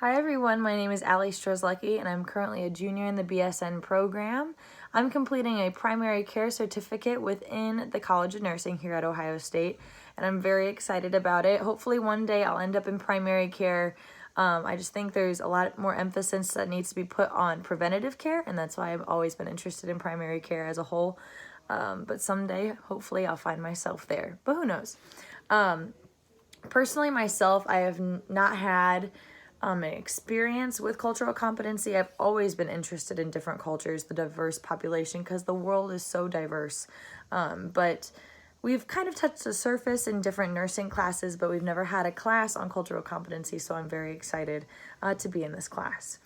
Hi everyone, my name is Allie Strzelecki and I'm currently a junior in the BSN program. I'm completing a primary care certificate within the College of Nursing here at Ohio State and I'm very excited about it. Hopefully one day I'll end up in primary care. I just think there's a lot more emphasis that needs to be put on preventative care, and that's why I've always been interested in primary care as a whole. But someday, hopefully, I'll find myself there, but who knows? Personally, myself, I have not had an experience with cultural competency. I've always been interested in different cultures, the diverse population, because the world is so diverse. But we've kind of touched the surface in different nursing classes, but we've never had a class on cultural competency, so I'm very excited to be in this class.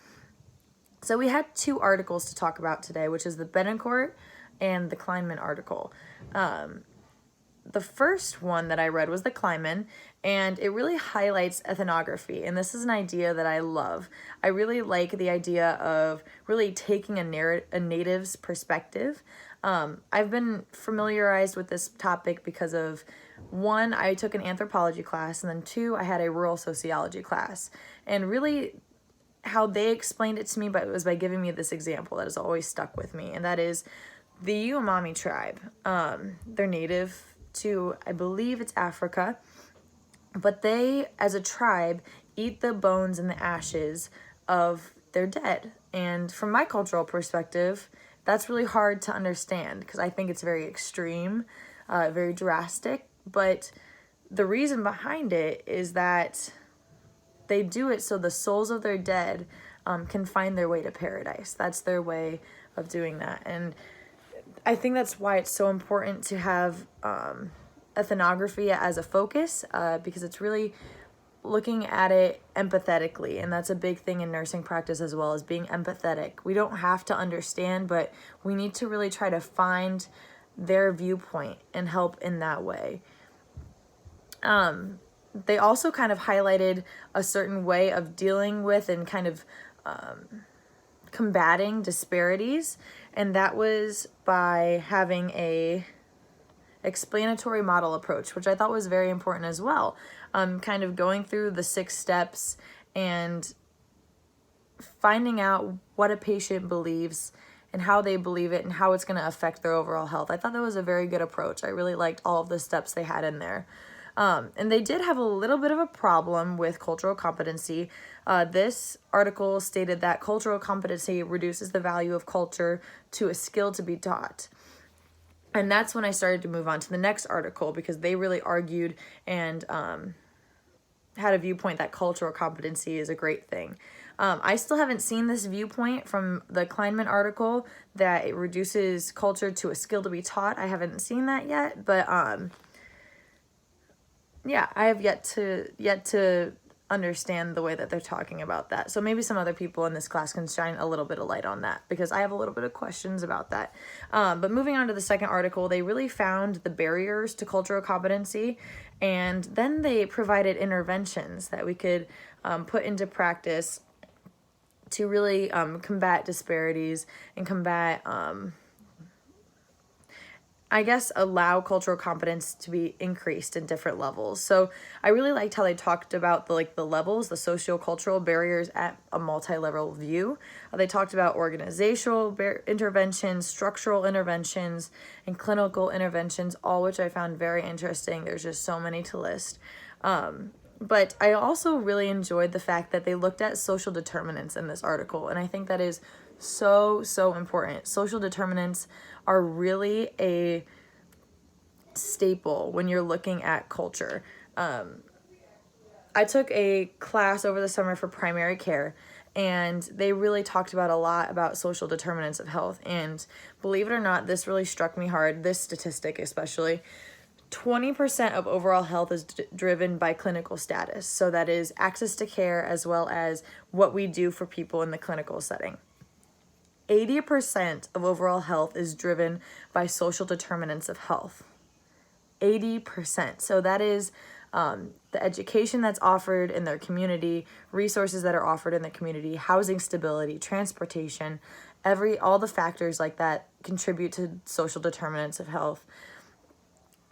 So we had two articles to talk about today, which is the Betancourt and the Kleinman article. The first one that I read was the Kleinman, and it really highlights ethnography, and this is an idea that I love. I really like the idea of really taking a native's perspective. I've been familiarized with this topic because of, one, I took an anthropology class, and then two, I had a rural sociology class, and really how they explained it to me was by giving me this example that has always stuck with me, and that is the Yanomami tribe. They're native to, I believe it's Africa, but they, as a tribe, eat the bones and the ashes of their dead. And from my cultural perspective, that's really hard to understand because I think it's very extreme, very drastic. But the reason behind it is that they do it so the souls of their dead can find their way to paradise. That's their way of doing that. And I think that's why it's so important to have ethnography as a focus, because it's really looking at it empathetically, and that's a big thing in nursing practice as well, as being empathetic. We don't have to understand, but we need to really try to find their viewpoint and help in that way. They also kind of highlighted a certain way of dealing with and kind of combating disparities, and that was by having a explanatory model approach, which I thought was very important as well. Kind of going through the 6 steps and finding out what a patient believes and how they believe it and how it's going to affect their overall health. I thought that was a very good approach. I really liked all of the steps they had in there. And they did have a little bit of a problem with cultural competency. This article stated that cultural competency reduces the value of culture to a skill to be taught. And that's when I started to move on to the next article, because they really argued and had a viewpoint that cultural competency is a great thing. I still haven't seen this viewpoint from the Kleinman article that it reduces culture to a skill to be taught. I haven't seen that yet, but yeah, I have yet to understand the way that they're talking about that. So maybe some other people in this class can shine a little bit of light on that, because I have a little bit of questions about that. But moving on to the second article, they really found the barriers to cultural competency, and then they provided interventions that we could put into practice to really combat disparities and combat allow cultural competence to be increased in different levels. So I really liked how they talked about the levels, the socio-cultural barriers at a multi-level view. They talked about organizational interventions, structural interventions, and clinical interventions, all which I found very interesting. There's just so many to list. But I also really enjoyed the fact that they looked at social determinants in this article, and I think that is so important. Social determinants are really a staple when you're looking at culture. I took a class over the summer for primary care, and they really talked about a lot about social determinants of health. And believe it or not, this really struck me hard, this statistic especially. 20% of overall health is driven by clinical status. So that is access to care as well as what we do for people in the clinical setting. 80% of overall health is driven by social determinants of health. 80%. So that is the education that's offered in their community, resources that are offered in the community, housing stability, transportation, all the factors like that contribute to social determinants of health.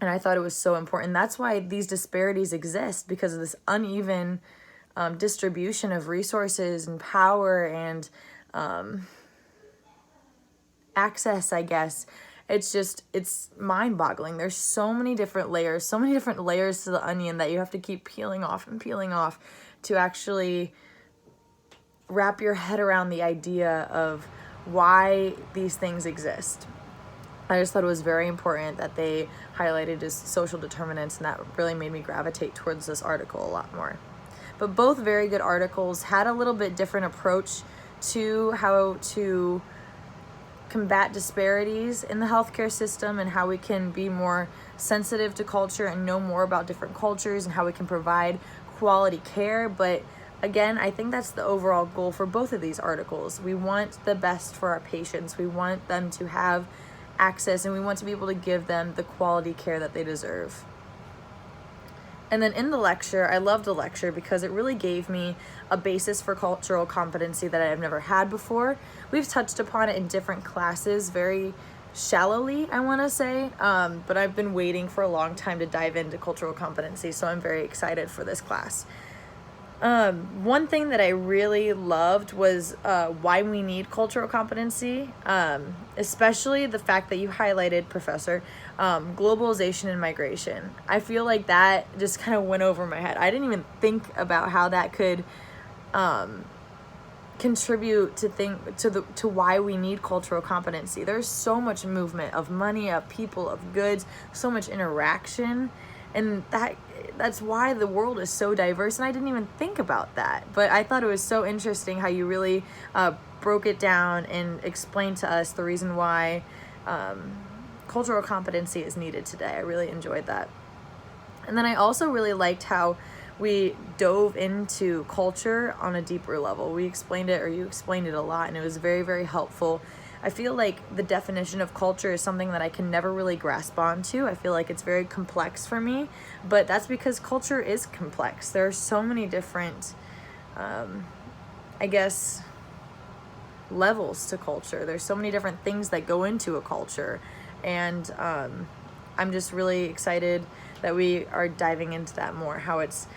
And I thought it was so important. That's why these disparities exist, because of this uneven distribution of resources and power and access, I guess. It's mind-boggling. There's so many different layers to the onion that you have to keep peeling off and peeling off to actually wrap your head around the idea of why these things exist. I just thought it was very important that they highlighted as social determinants, and that really made me gravitate towards this article a lot more. But both very good articles had a little bit different approach to how to combat disparities in the healthcare system and how we can be more sensitive to culture and know more about different cultures and how we can provide quality care. But again, I think that's the overall goal for both of these articles. We want the best for our patients. We want them to have access, and we want to be able to give them the quality care that they deserve. And then in the lecture, I loved the lecture because it really gave me a basis for cultural competency that I've never had before. We've touched upon it in different classes very shallowly, I want to say, but I've been waiting for a long time to dive into cultural competency, so I'm very excited for this class. One thing that I really loved was why we need cultural competency, especially the fact that you highlighted, Professor, globalization and migration. I feel like that just kind of went over my head. I didn't even think about how that could contribute to why we need cultural competency. There's so much movement of money, of people, of goods, so much interaction, and that's why the world is so diverse, and I didn't even think about that. But I thought it was so interesting how you really broke it down and explained to us the reason why cultural competency is needed today. I really enjoyed that. And then I also really liked how we dove into culture on a deeper level. You explained it a lot, and it was very, very helpful. I feel like the definition of culture is something that I can never really grasp onto. I feel like it's very complex for me, but that's because culture is complex. There are so many different, I guess, levels to culture. There's so many different things that go into a culture, and I'm just really excited that we are diving into that more, how it's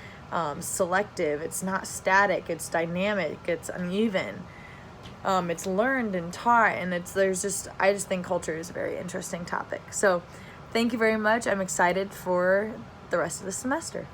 selective, it's not static, it's dynamic, it's uneven. It's learned and taught, and I just think culture is a very interesting topic. So thank you very much. I'm excited for the rest of the semester.